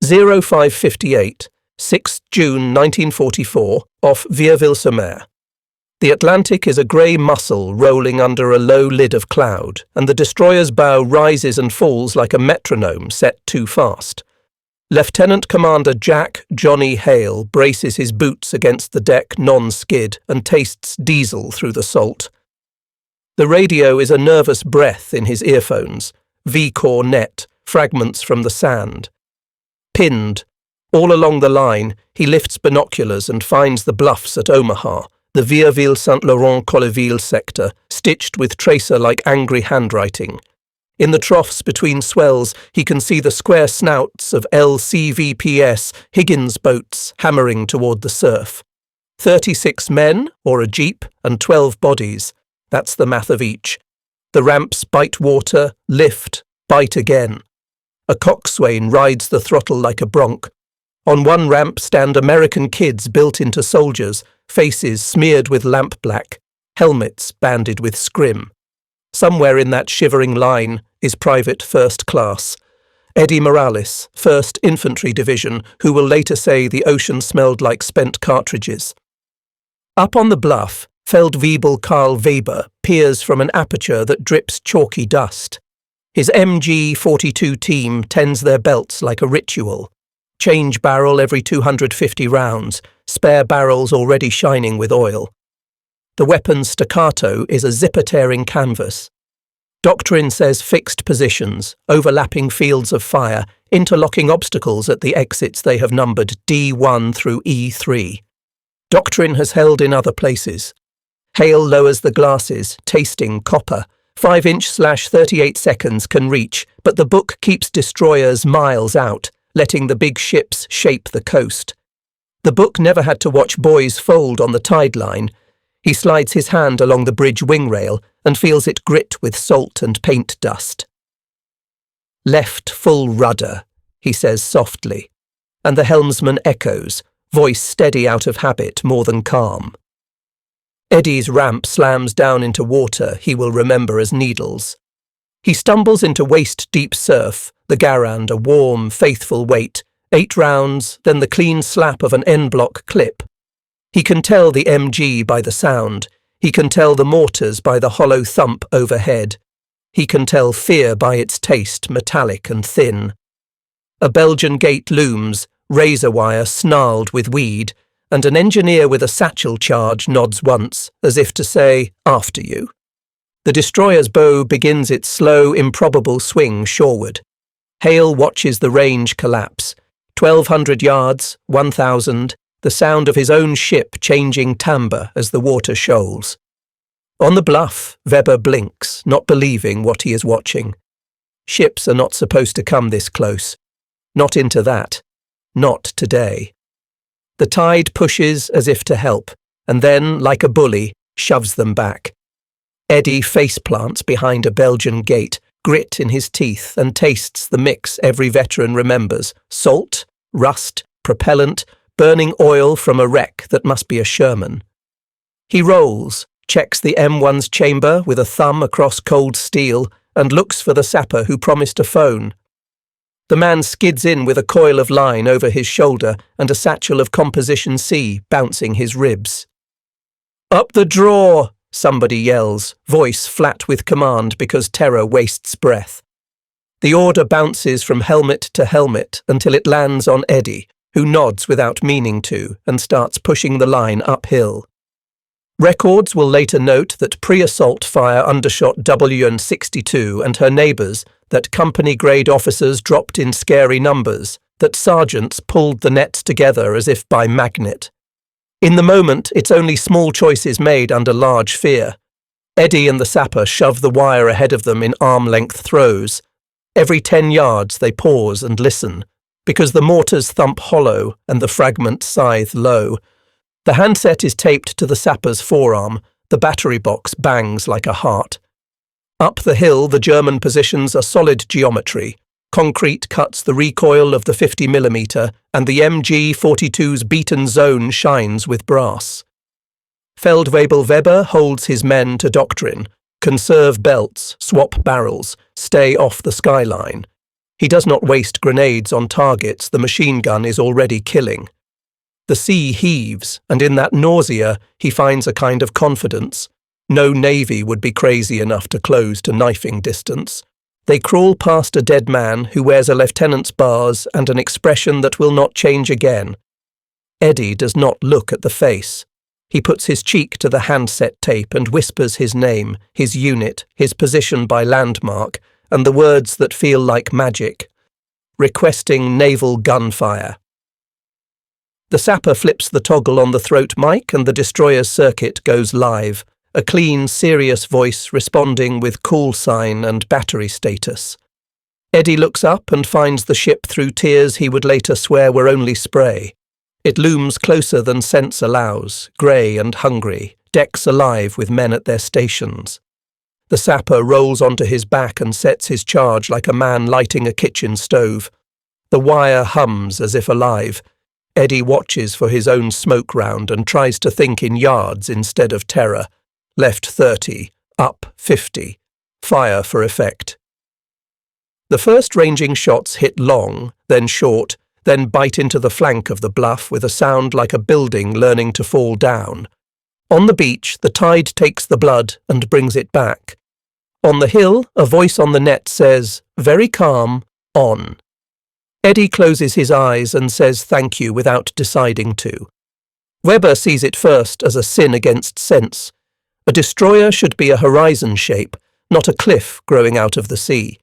0558, 6 June 1944, off Vierville-sur-Mer. The Atlantic is a grey mussel rolling under a low lid of cloud, and the destroyer's bow rises and falls like a metronome set too fast. Lieutenant Commander Jack "Johnny" Hale braces his boots against the deck non-skid and tastes diesel through the salt. The radio is a nervous breath in his earphones, V-core net, fragments from the sand. Pinned, all along the line, he lifts binoculars and finds the bluffs at Omaha, the Vierville-Saint-Laurent-Colleville sector, stitched with tracer-like angry handwriting. In the troughs between swells, he can see the square snouts of LCVPS Higgins boats hammering toward the surf. 36 men, or a jeep, and 12 bodies. That's the math of each. The ramps bite water, lift, bite again. A coxswain rides the throttle like a bronc. On one ramp stand American kids built into soldiers, faces smeared with lampblack, helmets banded with scrim. Somewhere in that shivering line is Private First Class, Eddie Morales, 1st Infantry Division, who will later say the ocean smelled like spent cartridges. Up on the bluff, Feldwebel Karl Weber peers from an aperture that drips chalky dust. His MG-42 team tends their belts like a ritual. Change barrel every 250 rounds, spare barrels already shining with oil. The weapon's staccato is a zipper-tearing canvas. Doctrine says fixed positions, overlapping fields of fire, interlocking obstacles at the exits they have numbered D1 through E3. Doctrine has held in other places. Hale lowers the glasses, tasting copper. 5"/38 seconds can reach, but the book keeps destroyers miles out, letting the big ships shape the coast. The book never had to watch buoys fold on the tide line. He slides his hand along the bridge wing rail and feels it grit with salt and paint dust. "Left full rudder," he says softly, and the helmsman echoes, voice steady out of habit more than calm. Eddie's ramp slams down into water he will remember as needles. He stumbles into waist-deep surf, the Garand a warm, faithful weight, 8 rounds, then the clean slap of an N-block clip. He can tell the MG by the sound. He can tell the mortars by the hollow thump overhead. He can tell fear by its taste, metallic and thin. A Belgian gate looms, razor wire snarled with weed, and an engineer with a satchel charge nods once, as if to say, "After you." The destroyer's bow begins its slow, improbable swing shoreward. Hale watches the range collapse. 1,200 yards, 1,000, the sound of his own ship changing timbre as the water shoals. On the bluff, Weber blinks, not believing what he is watching. Ships are not supposed to come this close. Not into that. Not today. The tide pushes as if to help, and then, like a bully, shoves them back. Eddie faceplants behind a Belgian gate, grit in his teeth, and tastes the mix every veteran remembers: salt, rust, propellant, burning oil from a wreck that must be a Sherman. He rolls, checks the M1's chamber with a thumb across cold steel, and looks for the sapper who promised a phone. The man skids in with a coil of line over his shoulder and a satchel of Composition C bouncing his ribs. "Up the draw!" somebody yells, voice flat with command because terror wastes breath. The order bounces from helmet to helmet until it lands on Eddie, who nods without meaning to and starts pushing the line uphill. Records will later note that pre-assault fire undershot WN-62 and her neighbours, that company-grade officers dropped in scary numbers, that sergeants pulled the nets together as if by magnet. In the moment, it's only small choices made under large fear. Eddie and the sapper shove the wire ahead of them in arm-length throws. Every 10 yards they pause and listen, because the mortars thump hollow and the fragment scythe low. The handset is taped to the sapper's forearm. The battery box bangs like a heart. Up the hill, the German positions are solid geometry. Concrete cuts the recoil of the 50mm, and the MG-42's beaten zone shines with brass. Feldwebel Weber holds his men to doctrine. Conserve belts, swap barrels, stay off the skyline. He does not waste grenades on targets the machine gun is already killing. The sea heaves, and in that nausea he finds a kind of confidence. No navy would be crazy enough to close to knifing distance. They crawl past a dead man who wears a lieutenant's bars and an expression that will not change again. Eddie does not look at the face. He puts his cheek to the handset tape and whispers his name, his unit, his position by landmark, and the words that feel like magic. Requesting naval gunfire. The sapper flips the toggle on the throat mic and the destroyer's circuit goes live, a clean, serious voice responding with call sign and battery status. Eddie looks up and finds the ship through tears he would later swear were only spray. It looms closer than sense allows, grey and hungry, decks alive with men at their stations. The sapper rolls onto his back and sets his charge like a man lighting a kitchen stove. The wire hums as if alive. Eddie watches for his own smoke round and tries to think in yards instead of terror. Left 30, up 50. Fire for effect. The first ranging shots hit long, then short, then bite into the flank of the bluff with a sound like a building learning to fall down. On the beach, the tide takes the blood and brings it back. On the hill, a voice on the net says, very calm, on. Eddie closes his eyes and says thank you without deciding to. Weber sees it first as a sin against sense. A destroyer should be a horizon shape, not a cliff growing out of the sea.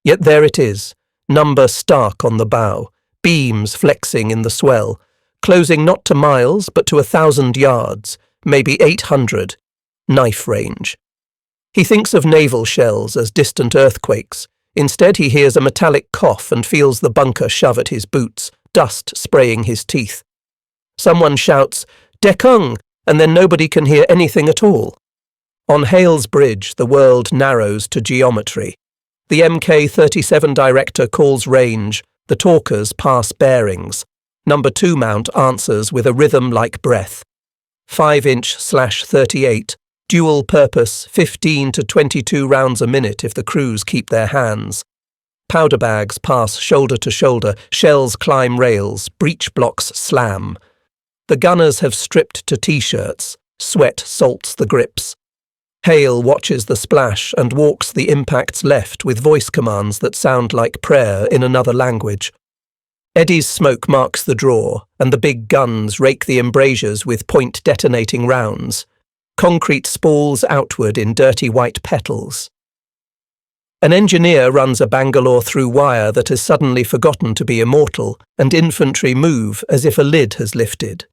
Yet there it is, number stark on the bow, beams flexing in the swell, closing not to miles but to 1,000 yards, maybe 800, knife range. He thinks of naval shells as distant earthquakes. Instead he hears a metallic cough and feels the bunker shove at his boots, dust spraying his teeth. Someone shouts, "Deckung!" and then nobody can hear anything at all. On Hales Bridge, the world narrows to geometry. The Mk-37 director calls range, the talkers pass bearings. Number 2 mount answers with a rhythm like breath. 5-inch/38, dual purpose, 15 to 22 rounds a minute if the crews keep their hands. Powder bags pass shoulder to shoulder, shells climb rails, breech blocks slam. The gunners have stripped to T-shirts. Sweat salts the grips. Hale watches the splash and walks the impacts left with voice commands that sound like prayer in another language. Eddie's smoke marks the draw, and the big guns rake the embrasures with point-detonating rounds. Concrete spalls outward in dirty white petals. An engineer runs a Bangalore through wire that has suddenly forgotten to be immortal, and infantry move as if a lid has lifted.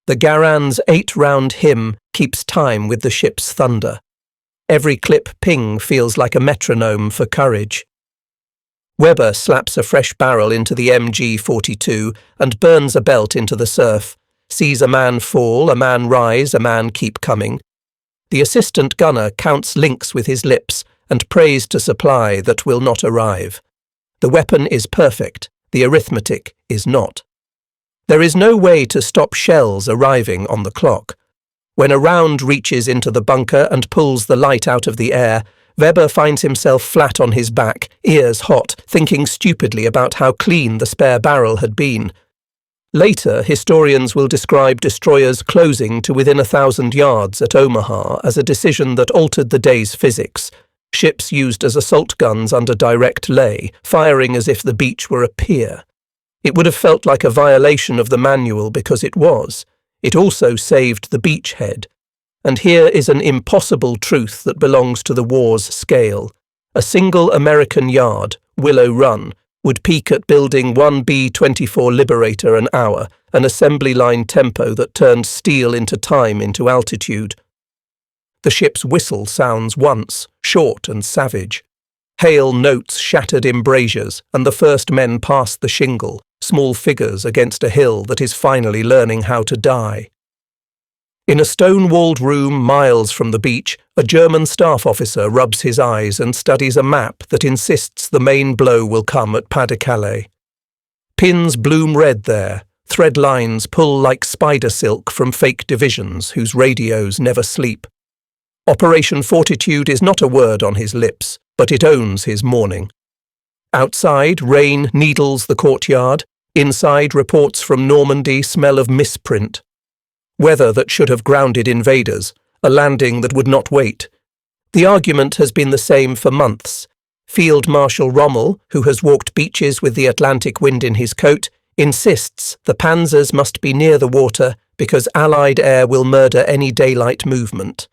The Garan's 8-round hymn keeps time with the ship's thunder. Every clip ping feels like a metronome for courage. Weber slaps a fresh barrel into the MG-42 and burns a belt into the surf, sees a man fall, a man rise, a man keep coming. The assistant gunner counts links with his lips and prays to supply that will not arrive. The weapon is perfect, the arithmetic is not. There is no way to stop shells arriving on the clock. When a round reaches into the bunker and pulls the light out of the air, Weber finds himself flat on his back, ears hot, thinking stupidly about how clean the spare barrel had been. Later, historians will describe destroyers closing to within 1,000 yards at Omaha as a decision that altered the day's physics. Ships used as assault guns under direct lay, firing as if the beach were a pier. It would have felt like a violation of the manual because it was. It also saved the beachhead. And here is an impossible truth that belongs to the war's scale. A single American yard, Willow Run, would peak at building 1 B-24 Liberator an hour, an assembly line tempo that turned steel into time into altitude. The ship's whistle sounds once, short and savage. Hale notes shattered embrasures, and the first men pass the shingle, small figures against a hill that is finally learning how to die. In a stone-walled room miles from the beach, a German staff officer rubs his eyes and studies a map that insists the main blow will come at Pas-de-Calais. Pins bloom red there, thread lines pull like spider silk from fake divisions whose radios never sleep. Operation Fortitude is not a word on his lips, but it owns his morning. Outside, rain needles the courtyard. Inside, reports from Normandy smell of misprint. Weather that should have grounded invaders, a landing that would not wait. The argument has been the same for months. Field Marshal Rommel, who has walked beaches with the Atlantic wind in his coat, insists the panzers must be near the water because Allied air will murder any daylight movement.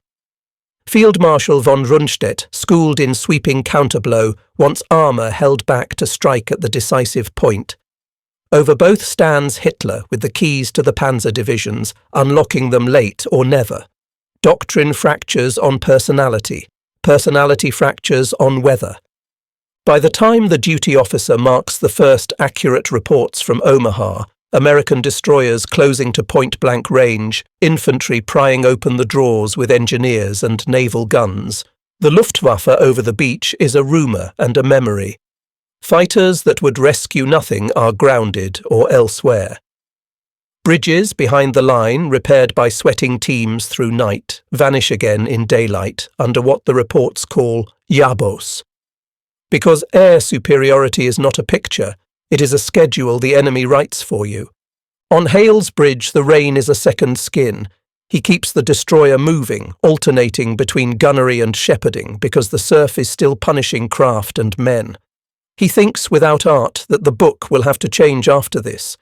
Field Marshal von Rundstedt, schooled in sweeping counterblow, wants armour held back to strike at the decisive point. Over both stands Hitler with the keys to the panzer divisions, unlocking them late or never. Doctrine fractures on personality, personality fractures on weather. By the time the duty officer marks the first accurate reports from Omaha, American destroyers closing to point-blank range, infantry prying open the drawers with engineers and naval guns, the Luftwaffe over the beach is a rumour and a memory. Fighters that would rescue nothing are grounded or elsewhere. Bridges behind the line, repaired by sweating teams through night, vanish again in daylight under what the reports call yabos. Because air superiority is not a picture, it is a schedule the enemy writes for you. On Hale's bridge, the rain is a second skin. He keeps the destroyer moving, alternating between gunnery and shepherding, because the surf is still punishing craft and men. He thinks without art that the book will have to change after this.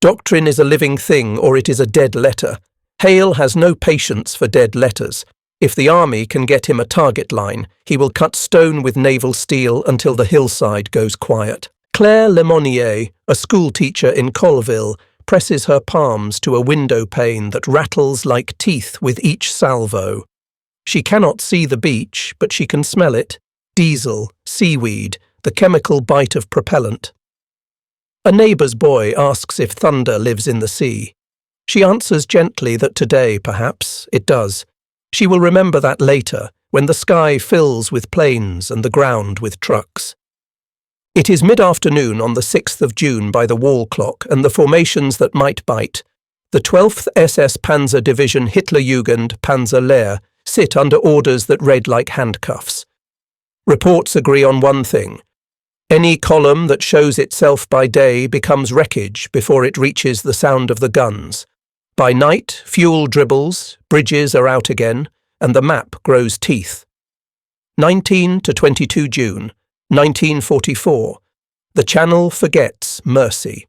Doctrine is a living thing, or it is a dead letter. Hale has no patience for dead letters. If the army can get him a target line, he will cut stone with naval steel until the hillside goes quiet. Claire Lemonnier, a schoolteacher in Colville, presses her palms to a window pane that rattles like teeth with each salvo. She cannot see the beach, but she can smell it. Diesel, seaweed, the chemical bite of propellant. A neighbour's boy asks if thunder lives in the sea. She answers gently that today, perhaps, it does. She will remember that later, when the sky fills with planes and the ground with trucks. It is mid-afternoon on the 6th of June by the wall clock and the formations that might bite. The 12th SS Panzer Division Hitlerjugend Panzer Lehr sit under orders that read like handcuffs. Reports agree on one thing. Any column that shows itself by day becomes wreckage before it reaches the sound of the guns. By night, fuel dribbles, bridges are out again, and the map grows teeth. 19 to 22 June. 1944. The Channel forgets mercy.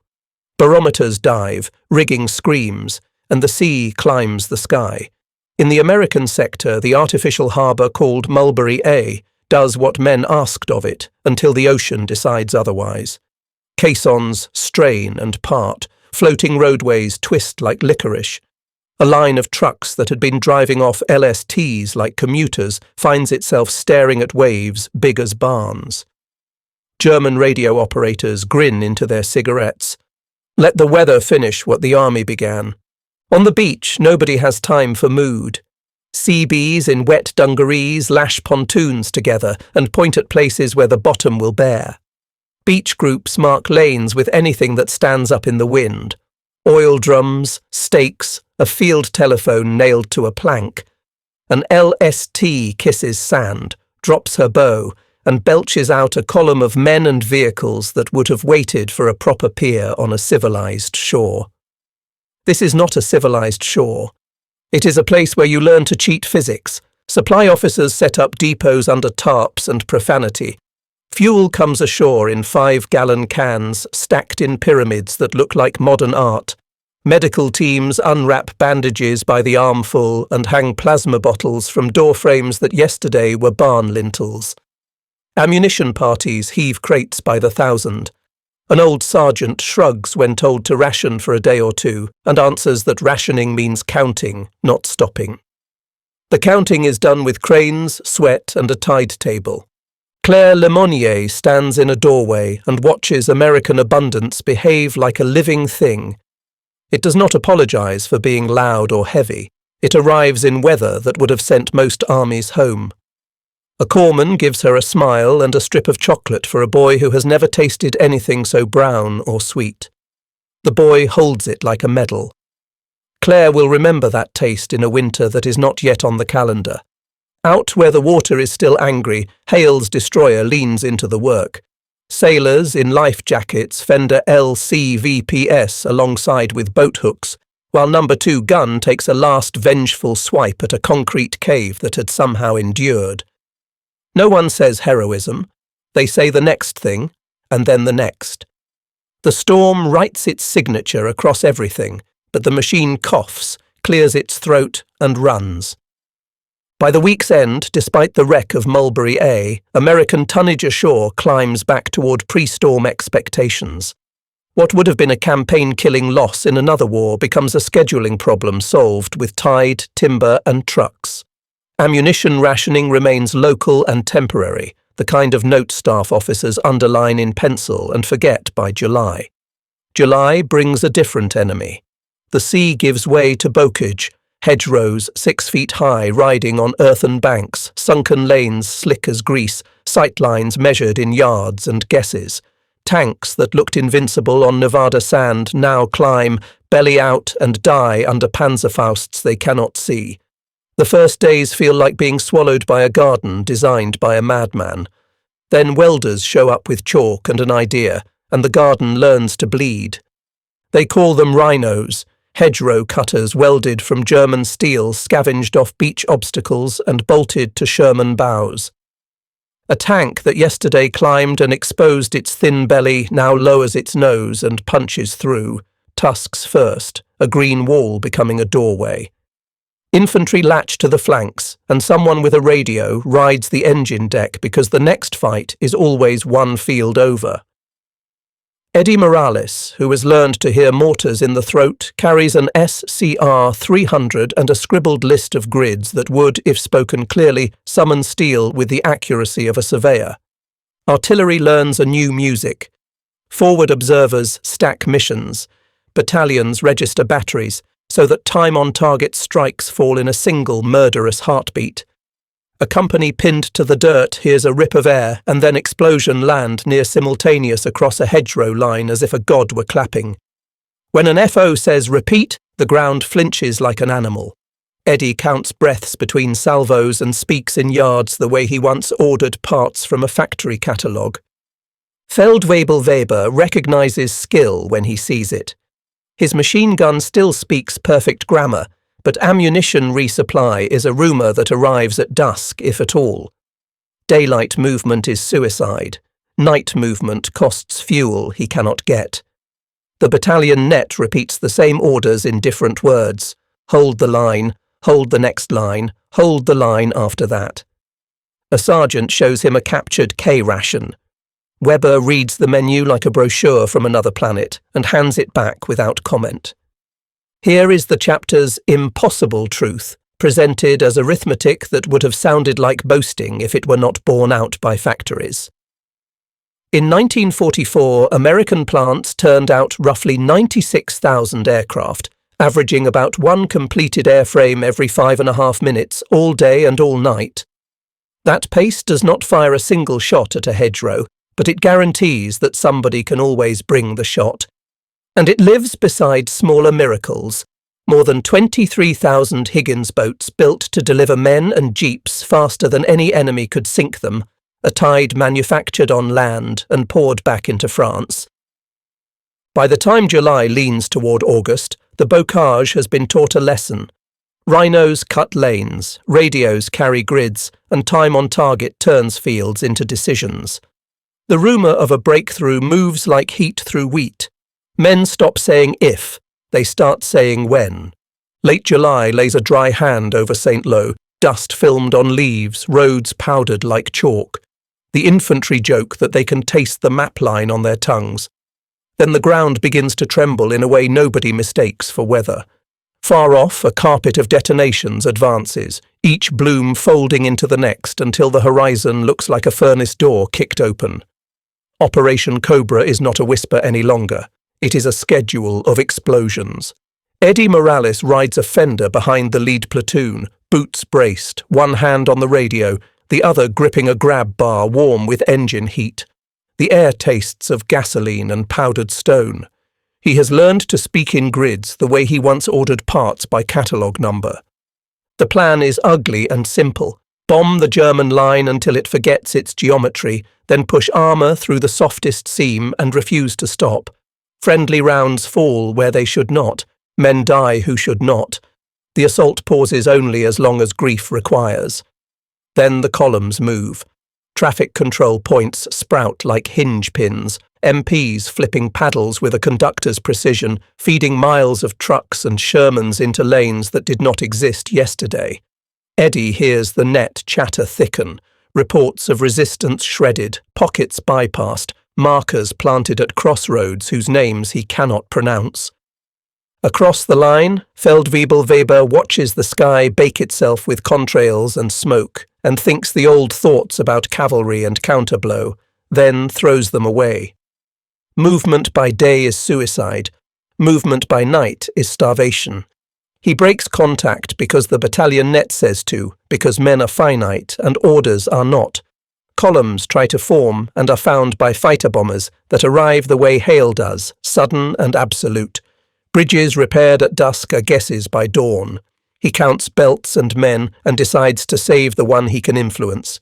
Barometers dive, rigging screams, and the sea climbs the sky. In the American sector, the artificial harbour called Mulberry A does what men asked of it until the ocean decides otherwise. Caissons strain and part, floating roadways twist like licorice. A line of trucks that had been driving off LSTs like commuters finds itself staring at waves big as barns. German radio operators grin into their cigarettes. Let the weather finish what the army began. On the beach, nobody has time for mood. Seabees in wet dungarees lash pontoons together and point at places where the bottom will bear. Beach groups mark lanes with anything that stands up in the wind. Oil drums, stakes, a field telephone nailed to a plank. An LST kisses sand, drops her bow, and belches out a column of men and vehicles that would have waited for a proper pier on a civilized shore. This is not a civilized shore. It is a place where you learn to cheat physics. Supply officers set up depots under tarps and profanity. Fuel comes ashore in 5-gallon cans stacked in pyramids that look like modern art. Medical teams unwrap bandages by the armful and hang plasma bottles from doorframes that yesterday were barn lintels. Ammunition parties heave crates by the thousand. An old sergeant shrugs when told to ration for a day or two and answers that rationing means counting, not stopping. The counting is done with cranes, sweat and a tide table. Claire Lemonnier stands in a doorway and watches American abundance behave like a living thing. It does not apologize for being loud or heavy. It arrives in weather that would have sent most armies home. A corpsman gives her a smile and a strip of chocolate for a boy who has never tasted anything so brown or sweet. The boy holds it like a medal. Claire will remember that taste in a winter that is not yet on the calendar. Out where the water is still angry, Hale's destroyer leans into the work. Sailors in life jackets fend a LCVPS alongside with boat hooks, while number 2 gun takes a last vengeful swipe at a concrete cave that had somehow endured. No one says heroism. They say the next thing, and then the next. The storm writes its signature across everything, but the machine coughs, clears its throat, and runs. By the week's end, despite the wreck of Mulberry A, American tonnage ashore climbs back toward pre-storm expectations. What would have been a campaign-killing loss in another war becomes a scheduling problem solved with tide, timber, and trucks. Ammunition rationing remains local and temporary, the kind of note staff officers underline in pencil and forget by July. July brings a different enemy. The sea gives way to bocage, hedgerows 6 feet high riding on earthen banks, sunken lanes slick as grease, sightlines measured in yards and guesses. Tanks that looked invincible on Nevada sand now climb, belly out, and die under Panzerfausts they cannot see. The first days feel like being swallowed by a garden designed by a madman. Then welders show up with chalk and an idea, and the garden learns to bleed. They call them rhinos, hedgerow cutters welded from German steel scavenged off beach obstacles and bolted to Sherman bows. A tank that yesterday climbed and exposed its thin belly now lowers its nose and punches through, tusks first, a green wall becoming a doorway. Infantry latch to the flanks, and someone with a radio rides the engine deck because the next fight is always one field over. Eddie Morales, who has learned to hear mortars in the throat, carries an SCR 300 and a scribbled list of grids that would, if spoken clearly, summon steel with the accuracy of a surveyor. Artillery learns a new music. Forward observers stack missions. Battalions register batteries, so that time-on-target strikes fall in a single murderous heartbeat. A company pinned to the dirt hears a rip of air and then explosion land near simultaneous across a hedgerow line as if a god were clapping. When an FO says repeat, the ground flinches like an animal. Eddie counts breaths between salvos and speaks in yards the way he once ordered parts from a factory catalogue. Feldwebel Weber recognises skill when he sees it. His machine gun still speaks perfect grammar, but ammunition resupply is a rumour that arrives at dusk, if at all. Daylight movement is suicide. Night movement costs fuel he cannot get. The battalion net repeats the same orders in different words. Hold the line, hold the next line, hold the line after that. A sergeant shows him a captured K-ration. Weber reads the menu like a brochure from another planet and hands it back without comment. Here is the chapter's impossible truth, presented as arithmetic that would have sounded like boasting if it were not borne out by factories. In 1944, American plants turned out roughly 96,000 aircraft, averaging about one completed airframe every 5.5 minutes, all day and all night. That pace does not fire a single shot at a hedgerow, but it guarantees that somebody can always bring the shot. And it lives beside smaller miracles, more than 23,000 Higgins boats built to deliver men and jeeps faster than any enemy could sink them, a tide manufactured on land and poured back into France. By the time July leans toward August, the bocage has been taught a lesson. Rhinos cut lanes, radios carry grids, and time on target turns fields into decisions. The rumour of a breakthrough moves like heat through wheat. Men stop saying if, they start saying when. Late July lays a dry hand over St. Lo, dust filmed on leaves, roads powdered like chalk. The infantry joke that they can taste the map line on their tongues. Then the ground begins to tremble in a way nobody mistakes for weather. Far off, a carpet of detonations advances, each bloom folding into the next until the horizon looks like a furnace door kicked open. Operation Cobra is not a whisper any longer. It is a schedule of explosions. Eddie Morales rides a fender behind the lead platoon, boots braced, one hand on the radio, the other gripping a grab bar warm with engine heat. The air tastes of gasoline and powdered stone. He has learned to speak in grids the way he once ordered parts by catalogue number. The plan is ugly and simple. Bomb the German line until it forgets its geometry, then push armour through the softest seam and refuse to stop. Friendly rounds fall where they should not. Men die who should not. The assault pauses only as long as grief requires. Then the columns move. Traffic control points sprout like hinge pins, MPs flipping paddles with a conductor's precision, feeding miles of trucks and Shermans into lanes that did not exist yesterday. Eddie hears the net chatter thicken, reports of resistance shredded, pockets bypassed, markers planted at crossroads whose names he cannot pronounce. Across the line, Feldwebel-Weber watches the sky bake itself with contrails and smoke, and thinks the old thoughts about cavalry and counterblow, then throws them away. Movement by day is suicide. Movement by night is starvation. He breaks contact because the battalion net says to, because men are finite and orders are not. Columns try to form and are found by fighter bombers that arrive the way hail does, sudden and absolute. Bridges repaired at dusk are guesses by dawn. He counts belts and men and decides to save the one he can influence.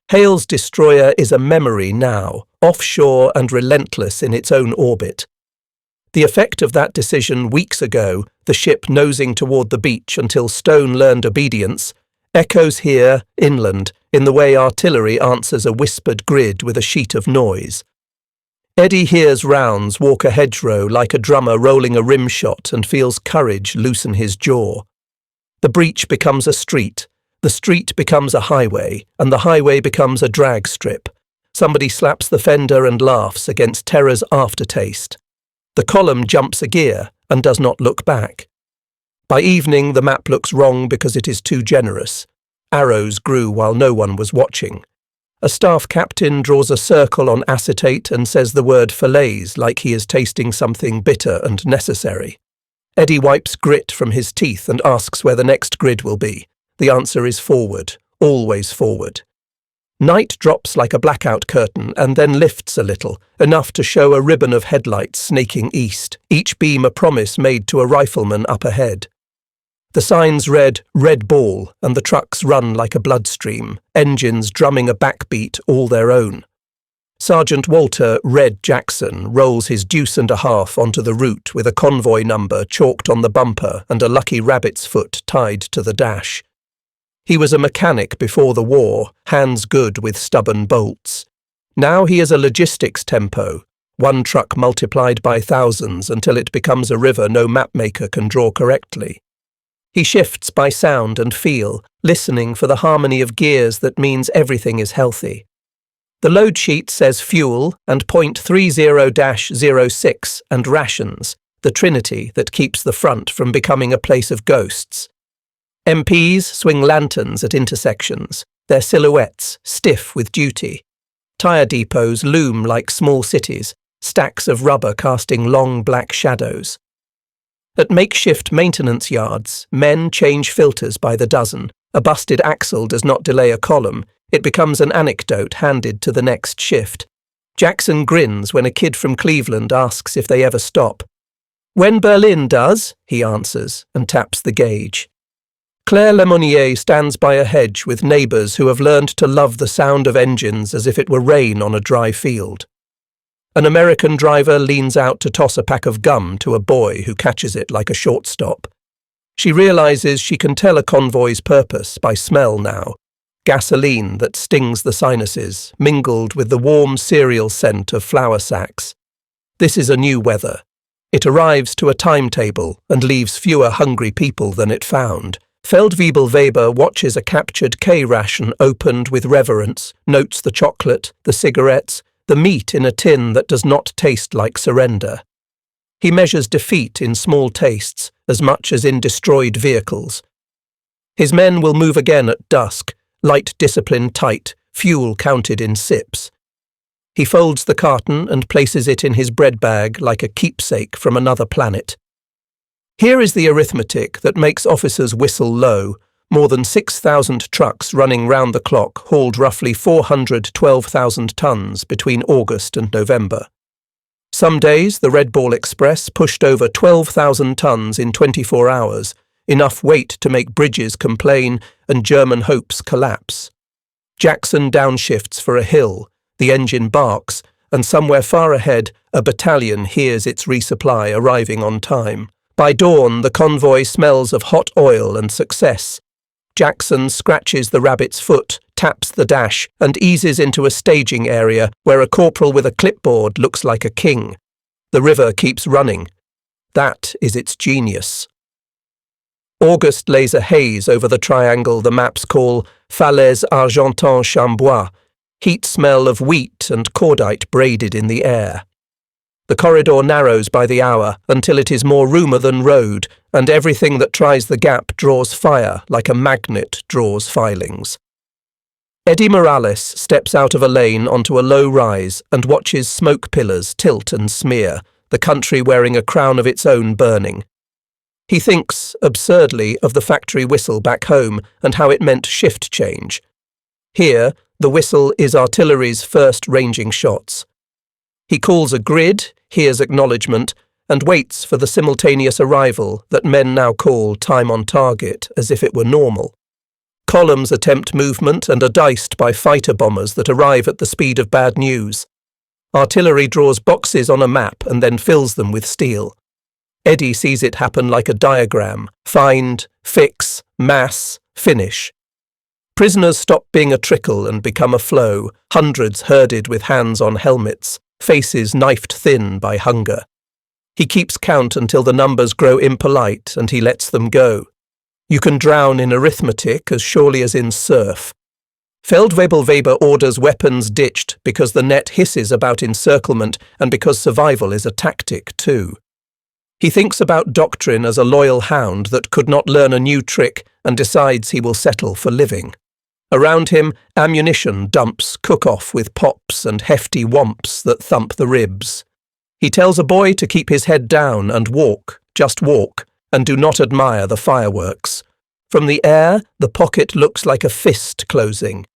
Hale's destroyer is a memory now, offshore and relentless in its own orbit. The effect of that decision weeks ago, the ship nosing toward the beach until Stone learned obedience, echoes here, inland, in the way artillery answers a whispered grid with a sheet of noise. Eddie hears rounds walk a hedgerow like a drummer rolling a rim shot and feels courage loosen his jaw. The breach becomes a street, the street becomes a highway, and the highway becomes a drag strip. Somebody slaps the fender and laughs against terror's aftertaste. The column jumps a gear and does not look back. By evening the map looks wrong because it is too generous. Arrows grew while no one was watching. A staff captain draws a circle on acetate and says the word fillets like he is tasting something bitter and necessary. Eddie wipes grit from his teeth and asks where the next grid will be. The answer is forward, always forward. Night drops like a blackout curtain and then lifts a little, enough to show a ribbon of headlights snaking east, each beam a promise made to a rifleman up ahead. The signs read, "Red Ball," and the trucks run like a bloodstream, engines drumming a backbeat all their own. Sergeant Walter Red Jackson rolls his deuce and a half onto the route with a convoy number chalked on the bumper and a lucky rabbit's foot tied to the dash. He was a mechanic before the war, hands good with stubborn bolts. Now he is a logistics tempo, one truck multiplied by thousands until it becomes a river no mapmaker can draw correctly. He shifts by sound and feel, listening for the harmony of gears that means everything is healthy. The load sheet says fuel and .30-06 and rations, the trinity that keeps the front from becoming a place of ghosts. MPs swing lanterns at intersections, their silhouettes stiff with duty. Tyre depots loom like small cities, stacks of rubber casting long black shadows. At makeshift maintenance yards, men change filters by the dozen. A busted axle does not delay a column. It becomes an anecdote handed to the next shift. Jackson grins when a kid from Cleveland asks if they ever stop. "When Berlin does," he answers, and taps the gauge. Claire Lemonnier stands by a hedge with neighbours who have learned to love the sound of engines as if it were rain on a dry field. An American driver leans out to toss a pack of gum to a boy who catches it like a shortstop. She realises she can tell a convoy's purpose by smell now. Gasoline that stings the sinuses, mingled with the warm cereal scent of flour sacks. This is a new weather. It arrives to a timetable and leaves fewer hungry people than it found. Feldwebel-Weber watches a captured K-ration opened with reverence, notes the chocolate, the cigarettes, the meat in a tin that does not taste like surrender. He measures defeat in small tastes, as much as in destroyed vehicles. His men will move again at dusk, light discipline tight, fuel counted in sips. He folds the carton and places it in his bread bag like a keepsake from another planet. Here is the arithmetic that makes officers whistle low. More than 6,000 trucks running round the clock hauled roughly 412,000 tons between August and November. Some days the Red Ball Express pushed over 12,000 tons in 24 hours, enough weight to make bridges complain and German hopes collapse. Jackson downshifts for a hill, the engine barks, and somewhere far ahead, a battalion hears its resupply arriving on time. By dawn, the convoy smells of hot oil and success. Jackson scratches the rabbit's foot, taps the dash, and eases into a staging area where a corporal with a clipboard looks like a king. The river keeps running. That is its genius. August lays a haze over the triangle the maps call Falaise Argentan-Chambois, heat smell of wheat and cordite braided in the air. The corridor narrows by the hour until it is more rumour than road, and everything that tries the gap draws fire like a magnet draws filings. Eddie Morales steps out of a lane onto a low rise and watches smoke pillars tilt and smear, the country wearing a crown of its own burning. He thinks, absurdly, of the factory whistle back home and how it meant shift change. Here, the whistle is artillery's first ranging shots. He calls a grid, hears acknowledgement, and waits for the simultaneous arrival that men now call time on target, as if it were normal. Columns attempt movement and are diced by fighter bombers that arrive at the speed of bad news. Artillery draws boxes on a map and then fills them with steel. Eddie sees it happen like a diagram: find, fix, mass, finish. Prisoners stop being a trickle and become a flow, hundreds herded with hands on helmets, faces knifed thin by hunger. He keeps count until the numbers grow impolite and he lets them go. You can drown in arithmetic as surely as in surf. Feldwebel-Weber orders weapons ditched because the net hisses about encirclement and because survival is a tactic too. He thinks about doctrine as a loyal hound that could not learn a new trick and decides he will settle for living. Around him, ammunition dumps cook off with pops and hefty whomps that thump the ribs. He tells a boy to keep his head down and walk, just walk, and do not admire the fireworks. From the air, the pocket looks like a fist closing.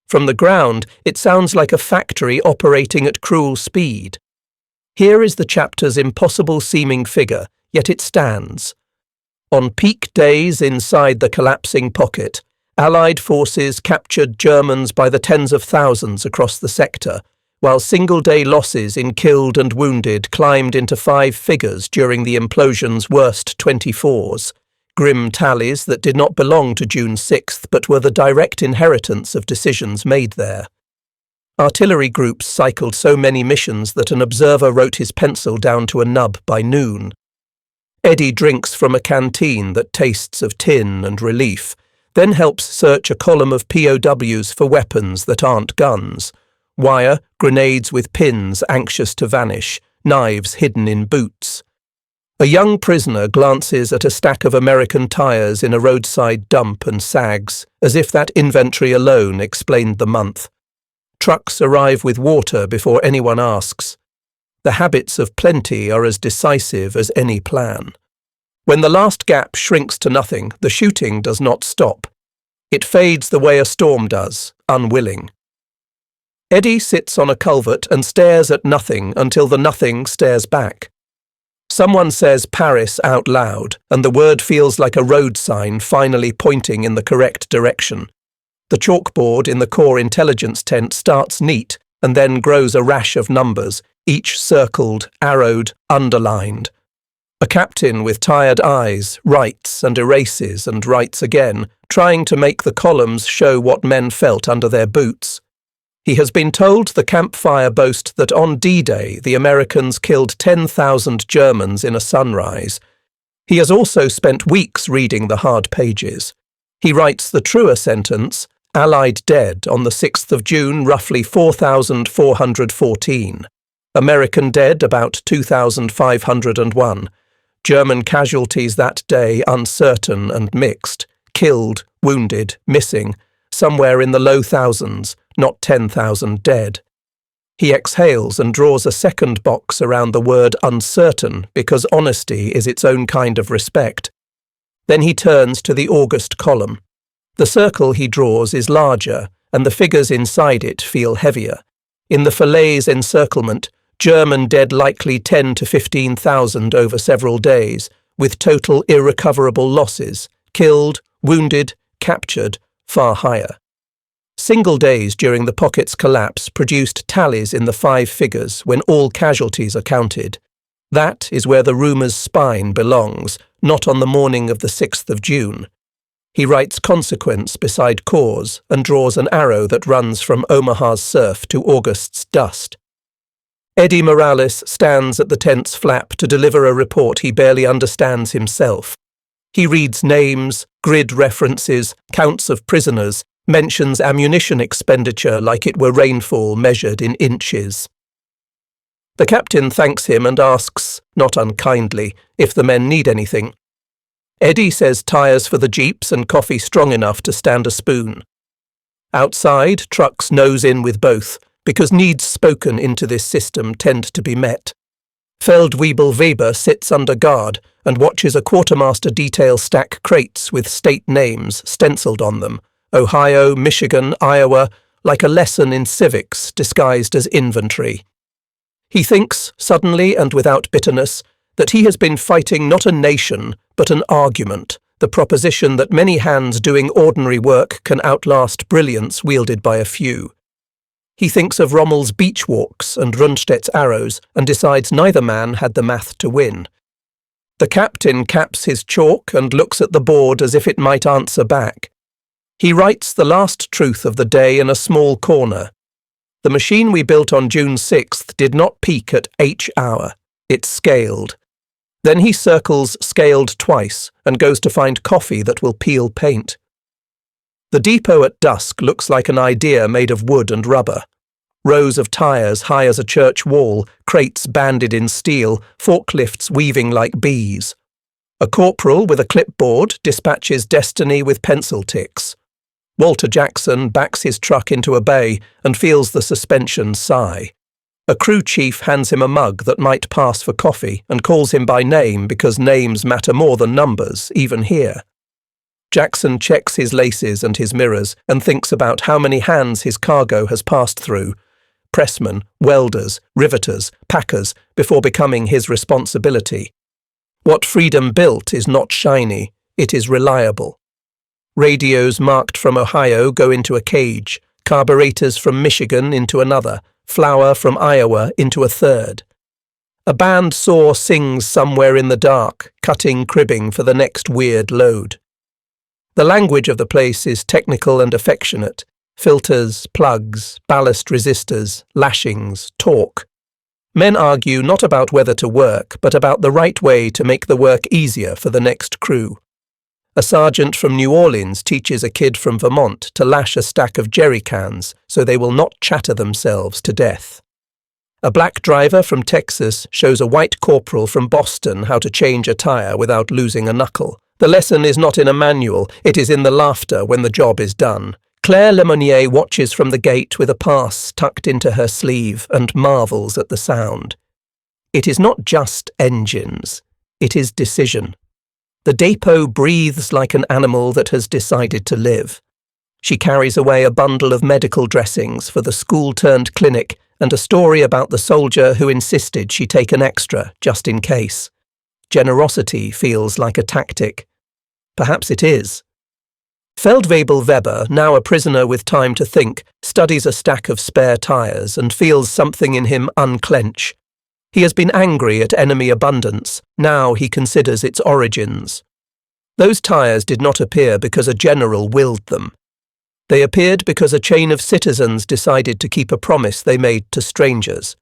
From the ground, it sounds like a factory operating at cruel speed. Here is the chapter's impossible-seeming figure, yet it stands. On peak days inside the collapsing pocket, Allied forces captured Germans by the tens of thousands across the sector, while single-day losses in killed and wounded climbed into 5 figures during the implosion's worst 24s, grim tallies that did not belong to June 6th but were the direct inheritance of decisions made there. Artillery groups cycled so many missions that an observer wrote his pencil down to a nub by noon. Eddie drinks from a canteen that tastes of tin and relief, then helps search a column of POWs for weapons that aren't guns: wire, grenades with pins anxious to vanish, knives hidden in boots. A young prisoner glances at a stack of American tires in a roadside dump and sags, as if that inventory alone explained the month. Trucks arrive with water before anyone asks. The habits of plenty are as decisive as any plan. When the last gap shrinks to nothing, the shooting does not stop. It fades the way a storm does, unwilling. Eddie sits on a culvert and stares at nothing until the nothing stares back. Someone says Paris out loud, and the word feels like a road sign finally pointing in the correct direction. The chalkboard in the Corps intelligence tent starts neat and then grows a rash of numbers, each circled, arrowed, underlined. A captain with tired eyes writes and erases and writes again, trying to make the columns show what men felt under their boots. He has been told the campfire boast that on D-Day the Americans killed 10,000 Germans in a sunrise. He has also spent weeks reading the hard pages. He writes the truer sentence, Allied dead on the 6th of June, roughly 4,414. American dead about 2,501. German casualties that day uncertain and mixed, killed, wounded, missing, somewhere in the low thousands, not 10,000 dead. He exhales and draws a second box around the word uncertain because honesty is its own kind of respect. Then he turns to the August column. The circle he draws is larger, and the figures inside it feel heavier. In the Falaise encirclement, German dead likely 10 to 15,000 over several days, with total irrecoverable losses, killed, wounded, captured, far higher. Single days during the pocket's collapse produced tallies in the 5 figures when all casualties are counted. That is where the rumour's spine belongs, not on the morning of the 6th of June. He writes consequence beside cause and draws an arrow that runs from Omaha's surf to August's dust. Eddie Morales stands at the tent's flap to deliver a report he barely understands himself. He reads names, grid references, counts of prisoners, mentions ammunition expenditure like it were rainfall measured in inches. The captain thanks him and asks, not unkindly, if the men need anything. Eddie says tyres for the jeeps and coffee strong enough to stand a spoon. Outside, trucks nose in with both, because needs spoken into this system tend to be met. Feldwebel Weber sits under guard and watches a quartermaster detail stack crates with state names stenciled on them, Ohio, Michigan, Iowa, like a lesson in civics disguised as inventory. He thinks, suddenly and without bitterness, that he has been fighting not a nation, but an argument, the proposition that many hands doing ordinary work can outlast brilliance wielded by a few. He thinks of Rommel's beach walks and Rundstedt's arrows and decides neither man had the math to win. The captain caps his chalk and looks at the board as if it might answer back. He writes the last truth of the day in a small corner. The machine we built on June 6th did not peak at H hour. It scaled. Then he circles scaled twice and goes to find coffee that will peel paint. The depot at dusk looks like an idea made of wood and rubber. Rows of tyres high as a church wall, crates banded in steel, forklifts weaving like bees. A corporal with a clipboard dispatches destiny with pencil ticks. Walter Jackson backs his truck into a bay and feels the suspension sigh. A crew chief hands him a mug that might pass for coffee and calls him by name because names matter more than numbers, even here. Jackson checks his laces and his mirrors and thinks about how many hands his cargo has passed through. Pressmen, welders, riveters, packers, before becoming his responsibility. What freedom built is not shiny, it is reliable. Radios marked from Ohio go into a cage, carburetors from Michigan into another, flour from Iowa into a third. A band saw sings somewhere in the dark, cutting cribbing for the next weird load. The language of the place is technical and affectionate. Filters, plugs, ballast resistors, lashings, torque. Men argue not about whether to work, but about the right way to make the work easier for the next crew. A sergeant from New Orleans teaches a kid from Vermont to lash a stack of jerry cans so they will not chatter themselves to death. A black driver from Texas shows a white corporal from Boston how to change a tire without losing a knuckle. The lesson is not in a manual, it is in the laughter when the job is done. Claire Lemonnier watches from the gate with a pass tucked into her sleeve and marvels at the sound. It is not just engines, it is decision. The depot breathes like an animal that has decided to live. She carries away a bundle of medical dressings for the school-turned-clinic and a story about the soldier who insisted she take an extra, just in case. Generosity feels like a tactic. Perhaps it is. Feldwebel Weber, now a prisoner with time to think, studies a stack of spare tyres and feels something in him unclench. He has been angry at enemy abundance. Now he considers its origins. Those tyres did not appear because a general willed them. They appeared because a chain of citizens decided to keep a promise they made to strangers.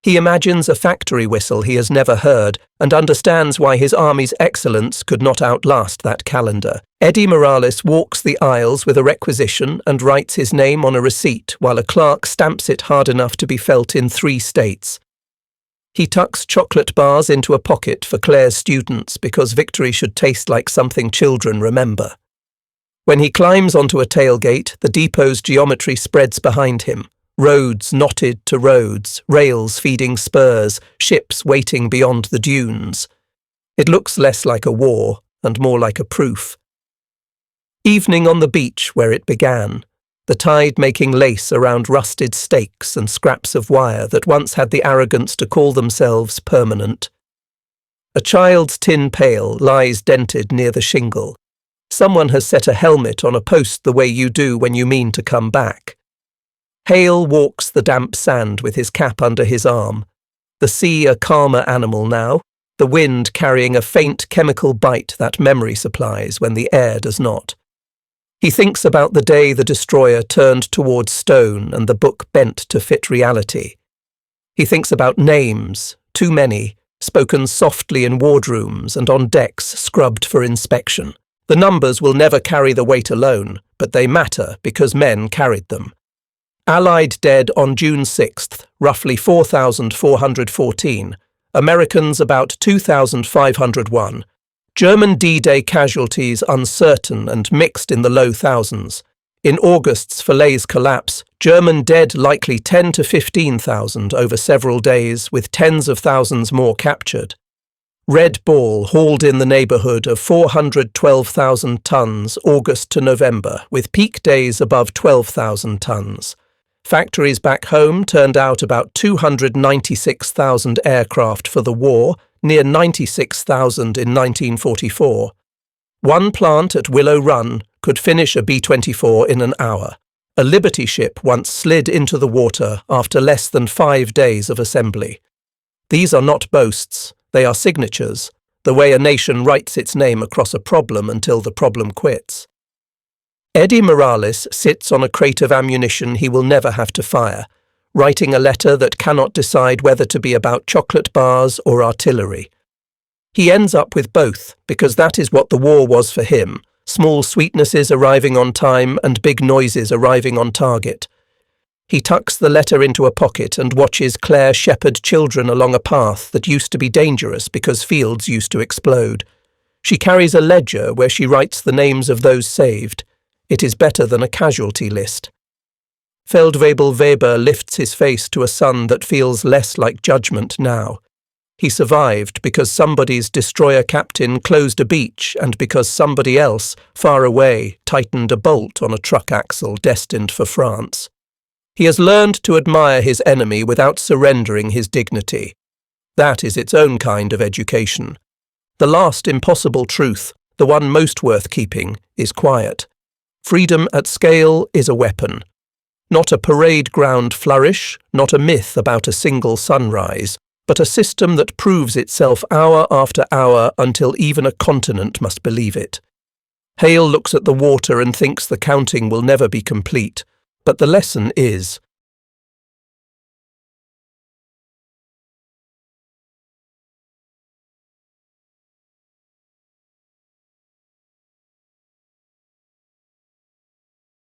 He imagines a factory whistle he has never heard and understands why his army's excellence could not outlast that calendar. Eddie Morales walks the aisles with a requisition and writes his name on a receipt while a clerk stamps it hard enough to be felt in 3 states. He tucks chocolate bars into a pocket for Claire's students because victory should taste like something children remember. When he climbs onto a tailgate, the depot's geometry spreads behind him. Roads knotted to roads, rails feeding spurs, ships waiting beyond the dunes. It looks less like a war and more like a proof. Evening on the beach where it began, the tide making lace around rusted stakes and scraps of wire that once had the arrogance to call themselves permanent. A child's tin pail lies dented near the shingle. Someone has set a helmet on a post the way you do when you mean to come back. Hale walks the damp sand with his cap under his arm. The sea a calmer animal now, the wind carrying a faint chemical bite that memory supplies when the air does not. He thinks about the day the destroyer turned towards stone and the book bent to fit reality. He thinks about names, too many, spoken softly in wardrooms and on decks scrubbed for inspection. The numbers will never carry the weight alone, but they matter because men carried them. Allied dead on June 6th, roughly 4,414. Americans about 2,501. German D-Day casualties uncertain and mixed in the low thousands. In August's Falaise collapse, German dead likely 10 to 15,000 over several days, with tens of thousands more captured. Red Ball hauled in the neighbourhood of 412,000 tonnes August to November, with peak days above 12,000 tonnes. Factories back home turned out about 296,000 aircraft for the war, near 96,000 in 1944. One plant at Willow Run could finish a B-24 in an hour. A Liberty ship once slid into the water after less than 5 days of assembly. These are not boasts, they are signatures, the way a nation writes its name across a problem until the problem quits. Eddie Morales sits on a crate of ammunition he will never have to fire, writing a letter that cannot decide whether to be about chocolate bars or artillery. He ends up with both, because that is what the war was for him, small sweetnesses arriving on time and big noises arriving on target. He tucks the letter into a pocket and watches Claire shepherd children along a path that used to be dangerous because fields used to explode. She carries a ledger where she writes the names of those saved. It is better than a casualty list. Feldwebel Weber lifts his face to a sun that feels less like judgment now. He survived because somebody's destroyer captain closed a beach and because somebody else, far away, tightened a bolt on a truck axle destined for France. He has learned to admire his enemy without surrendering his dignity. That is its own kind of education. The last impossible truth, the one most worth keeping, is quiet. Freedom at scale is a weapon. Not a parade ground flourish, not a myth about a single sunrise, but a system that proves itself hour after hour until even a continent must believe it. Hale looks at the water and thinks the counting will never be complete, but the lesson is,